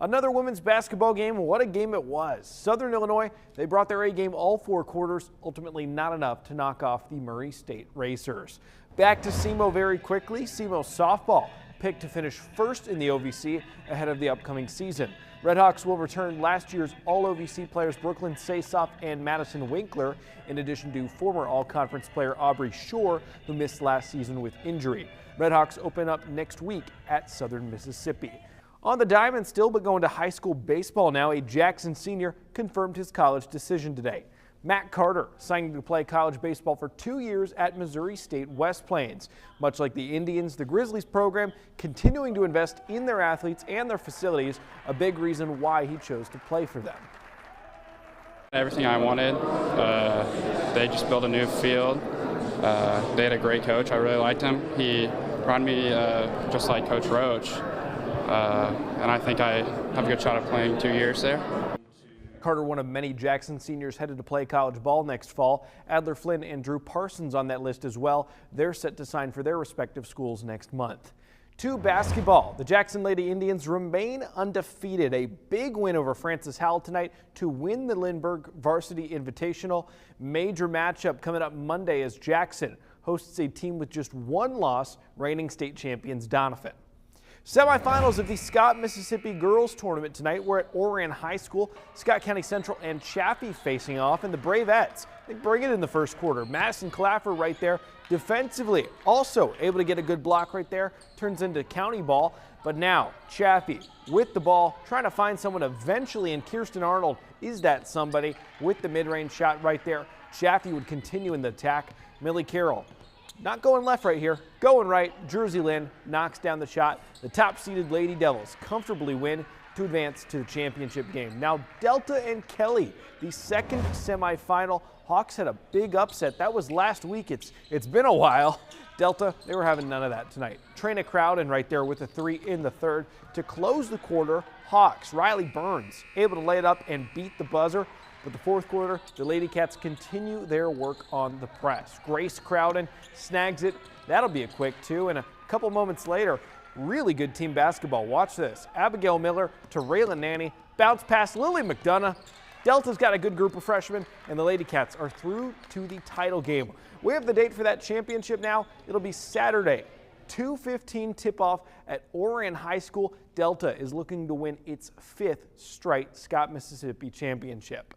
Another women's basketball game. What a game it was. Southern Illinois, they brought their A game all 4 quarters, ultimately not enough to knock off the Murray State Racers. Back to SEMO very quickly. SEMO softball picked to finish first in the OVC ahead of the upcoming season. Redhawks will return last year's All-OVC players Brooklyn Saysoff and Madison Winkler, in addition to former All-Conference player Aubrey Shore, who missed last season with injury. Redhawks open up next week at Southern Mississippi. On the diamond still, but going to high school baseball now, a Jackson senior confirmed his college decision today. Matt Carter signing to play college baseball for 2 years at Missouri State West Plains. Much like the Indians, the Grizzlies program continuing to invest in their athletes and their facilities, a big reason why he chose to play for them. Everything I wanted. They just built a new field. They had a great coach. I really liked him. He run me just like Coach Roach. And I think I have a good shot at playing 2 years there. Carter, one of many Jackson seniors headed to play college ball next fall. Adler Flynn and Drew Parsons on that list as well. They're set to sign for their respective schools next month. To basketball, the Jackson Lady Indians remain undefeated. A big win over Francis Howell tonight to win the Lindbergh Varsity Invitational. Major matchup coming up Monday as Jackson hosts a team with just 1 loss, reigning state champions Donovan. Semifinals of the Scott, Mississippi girls tournament tonight. We're at Orion High School. Scott County Central and Chaffee facing off, and the Bravettes, they bring it in the first quarter. Madison Claffer right there defensively, also able to get a good block right there. Turns into county ball, but now Chaffee with the ball, trying to find someone eventually, and Kirsten Arnold is that somebody with the mid-range shot right there. Chaffee would continue in the attack. Millie Carroll not going left right here, going right. Jersey Lynn knocks down the shot. The top-seeded Lady Devils comfortably win to advance to the championship game. Now Delta and Kelly, the second semifinal. Hawks had a big upset. That was last week. It's been a while. Delta, they were having none of that tonight. Trina Crowden right there with a 3 in the third to close the quarter. Hawks, Riley Burns able to lay it up and beat the buzzer. But the fourth quarter, the Lady Cats continue their work on the press. Grace Crowden snags it. That'll be a quick 2. And a couple moments later, really good team basketball. Watch this. Abigail Miller to Raylan Nanny. Bounce past Lily McDonough. Delta's got a good group of freshmen, and the Lady Cats are through to the title game. We have the date for that championship now. It'll be Saturday. 2:15 tip-off at Orion High School. Delta is looking to win its 5th straight Scott, Mississippi championship.